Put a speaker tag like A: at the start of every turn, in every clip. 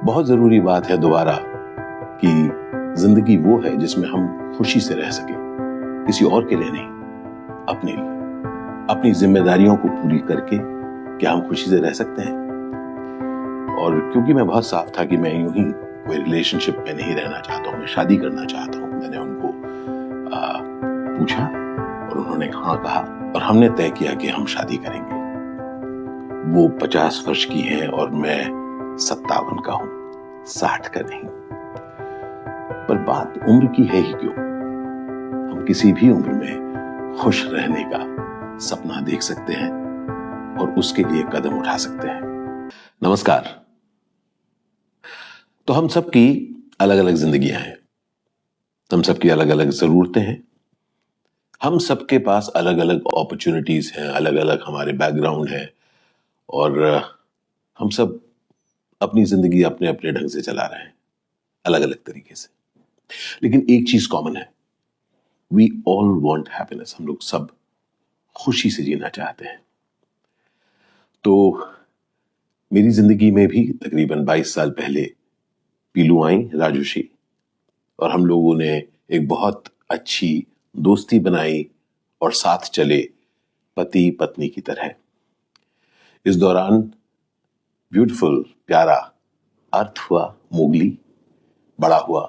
A: बहुत जरूरी बात है दोबारा कि जिंदगी वो है जिसमें हम खुशी से रह सके, किसी और के लिए नहीं, अपने लिए, अपनी जिम्मेदारियों को पूरी करके क्या हम खुशी से रह सकते हैं। और क्योंकि मैं बहुत साफ था कि मैं यूं ही कोई रिलेशनशिप में नहीं रहना चाहता हूं, मैं शादी करना चाहता हूं, मैंने उनको पूछा और उन्होंने हाँ कहा और हमने तय किया कि हम शादी करेंगे। वो 50 वर्ष की हैं और मैं 57 का हूं, 60 का नहीं। पर बात उम्र की है ही क्यों, हम किसी भी उम्र में खुश रहने का सपना देख सकते हैं और उसके लिए कदम उठा सकते हैं। नमस्कार। तो हम सबकी अलग अलग जिंदगियां हैं, हम सबकी अलग अलग जरूरतें हैं, हम सबके पास अलग अलग अपॉर्चुनिटीज हैं, अलग अलग हमारे बैकग्राउंड है और हम सब अपनी जिंदगी अपने अपने ढंग से चला रहे हैं, अलग अलग तरीके से। लेकिन एक चीज कॉमन है, वी ऑल वांट हैप्पीनेस। हम लोग सब खुशी से जीना चाहते हैं। तो मेरी जिंदगी में भी तकरीबन 22 साल पहले पीलू आई, राजुशी, और हम लोगों ने एक बहुत अच्छी दोस्ती बनाई और साथ चले पति पत्नी की तरह। इस दौरान ब्यूटीफुल प्यारा अर्थ हुआ, मोगली बड़ा हुआ,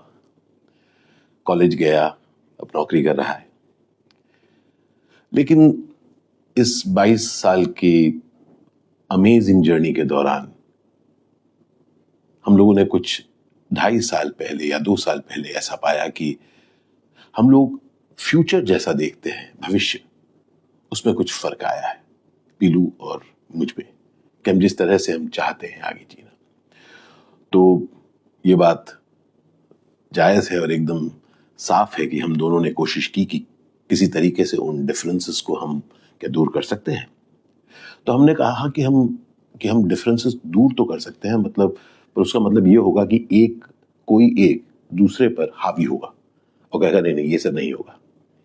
A: कॉलेज गया, अब नौकरी कर रहा है। लेकिन इस 22 साल की अमेजिंग जर्नी के दौरान हम लोगों ने कुछ 2.5 साल पहले या 2 साल पहले ऐसा पाया कि हम लोग फ्यूचर जैसा देखते हैं, भविष्य, उसमें कुछ फर्क आया है पीलू और मुझ में, कि हम जिस तरह से हम चाहते हैं आगे जीना। तो ये बात जायज है और एकदम साफ है कि हम दोनों ने कोशिश की कि किसी तरीके से उन डिफरेंसेस को हम क्या दूर कर सकते हैं। तो हमने कहा कि हम डिफरेंसेस दूर तो कर सकते हैं, मतलब, पर उसका मतलब ये होगा कि कोई एक दूसरे पर हावी होगा और कहेगा नहीं नहीं ये सब नहीं होगा,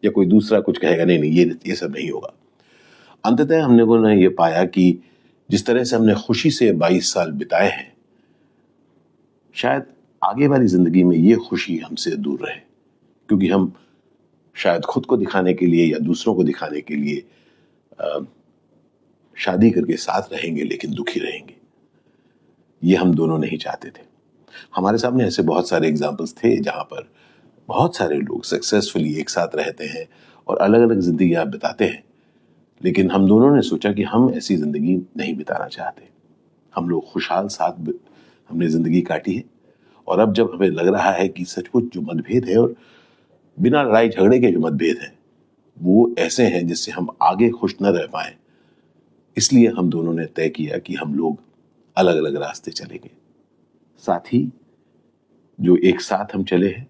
A: या कोई दूसरा कुछ कहेगा नहीं नहीं ये सब नहीं होगा। अंततः हमने को ये पाया कि जिस तरह से हमने खुशी से 22 साल बिताए हैं, शायद आगे वाली जिंदगी में ये खुशी हमसे दूर रहे, क्योंकि हम शायद खुद को दिखाने के लिए या दूसरों को दिखाने के लिए शादी करके साथ रहेंगे लेकिन दुखी रहेंगे। ये हम दोनों नहीं चाहते थे। हमारे सामने ऐसे बहुत सारे एग्जाम्पल्स थे जहां पर बहुत सारे लोग सक्सेसफुली एक साथ रहते हैं और अलग अलग जिंदगियां बिताते हैं, लेकिन हम दोनों ने सोचा कि हम ऐसी जिंदगी नहीं बिताना चाहते। हम लोग खुशहाल साथ हमने जिंदगी काटी है और अब जब हमें लग रहा है कि सचमुच जो मतभेद है और बिना लड़ाई झगड़े के जो मतभेद हैं वो ऐसे हैं जिससे हम आगे खुश न रह पाए, इसलिए हम दोनों ने तय किया कि हम लोग अलग अलग रास्ते चलेंगे। साथ ही जो एक साथ हम चले हैं,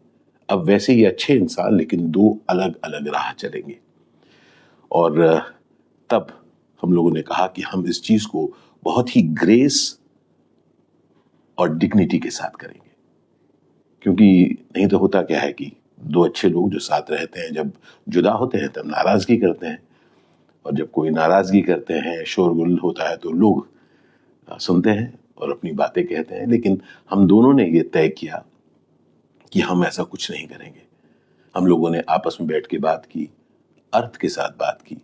A: अब वैसे ही अच्छे इंसान लेकिन 2 अलग अलग राह चलेंगे। और तब हम लोगों ने कहा कि हम इस चीज को बहुत ही ग्रेस और डिग्निटी के साथ करेंगे, क्योंकि नहीं तो होता क्या है कि 2 अच्छे लोग जो साथ रहते हैं जब जुदा होते हैं तब नाराजगी करते हैं, और जब कोई नाराजगी करते हैं, शोरगुल होता है, तो लोग सुनते हैं और अपनी बातें कहते हैं। लेकिन हम दोनों ने ये तय किया कि हम ऐसा कुछ नहीं करेंगे। हम लोगों ने आपस में बैठ के बात की, अर्थ के साथ बात की,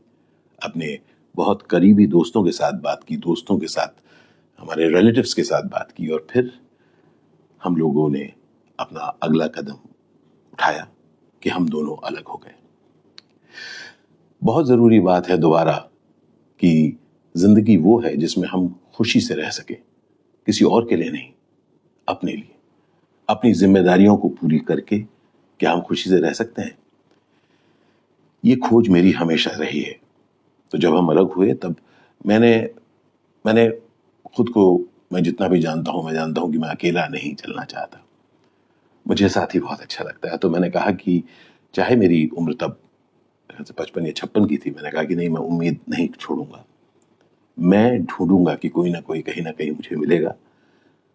A: अपने बहुत करीबी दोस्तों के साथ बात की, दोस्तों के साथ, हमारे रिलेटिव्स के साथ बात की, और फिर हम लोगों ने अपना अगला कदम उठाया कि हम दोनों अलग हो गए। बहुत जरूरी बात है दोबारा कि जिंदगी वो है जिसमें हम खुशी से रह सके, किसी और के लिए नहीं, अपने लिए, अपनी जिम्मेदारियों को पूरी करके क्या हम खुशी से रह सकते हैं। ये खोज मेरी हमेशा रही है। तो जब हम अलग हुए तब मैंने खुद को, मैं जितना भी जानता हूं, मैं जानता हूं कि मैं अकेला नहीं चलना चाहता, मुझे साथी बहुत अच्छा लगता है। तो मैंने कहा कि चाहे मेरी उम्र तब 55 या 56 की थी, मैंने कहा कि नहीं, मैं उम्मीद नहीं छोड़ूंगा, मैं ढूंढूंगा कि कोई ना कोई कहीं ना कहीं मुझे मिलेगा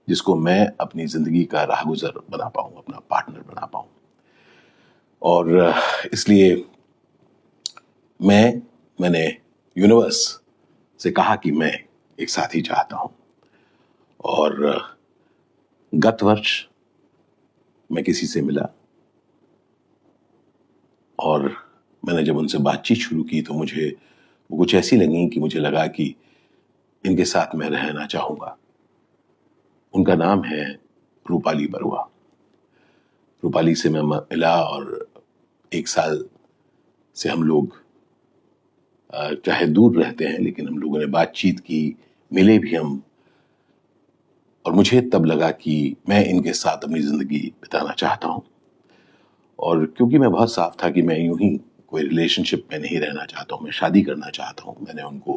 A: जिसको मैं अपनी जिंदगी का राहगुजर बना पाऊं, अपना पार्टनर बना पाऊं। और इसलिए मैंने यूनिवर्स से कहा कि मैं एक साथी चाहता हूं, और गत वर्ष मैं किसी से मिला और मैंने जब उनसे बातचीत शुरू की तो मुझे वो कुछ ऐसी लगी कि मुझे लगा कि इनके साथ मैं रहना चाहूंगा। उनका नाम है रूपाली बरुआ। रूपाली से मैं मिला और 1 साल से हम लोग चाहे दूर रहते हैं लेकिन हम लोगों ने बातचीत की, मिले भी हम। और मुझे तब लगा कि मैं इनके साथ अपनी जिंदगी बिताना चाहता हूं। और क्योंकि मैं बहुत साफ था कि मैं यूं ही कोई रिलेशनशिप में नहीं रहना चाहता हूं, मैं शादी करना चाहता हूं, मैंने उनको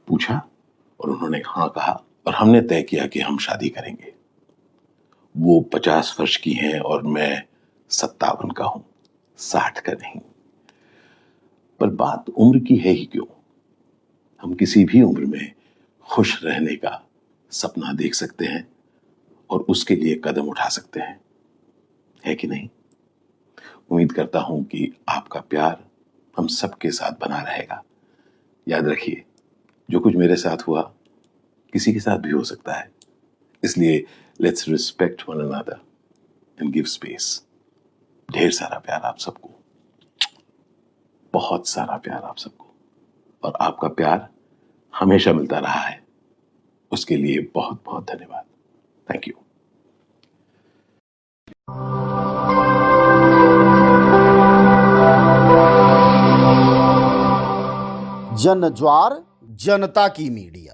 A: पूछा और उन्होंने हाँ कहा और हमने तय किया कि हम शादी करेंगे। वो 50 वर्ष की हैं और मैं 57 का हूं, 60 का नहीं। पर बात उम्र की है ही क्यों, हम किसी भी उम्र में खुश रहने का सपना देख सकते हैं और उसके लिए कदम उठा सकते हैं, है कि नहीं? उम्मीद करता हूं कि आपका प्यार हम सबके साथ बना रहेगा। याद रखिए, जो कुछ मेरे साथ हुआ किसी के साथ भी हो सकता है, इसलिए let's respect one another and give space. ढेर सारा प्यार आप सबको, बहुत सारा प्यार आप सबको, और आपका प्यार हमेशा मिलता रहा है, उसके लिए बहुत बहुत धन्यवाद। Thank you.
B: जन ज्वार जनता की मीडिया।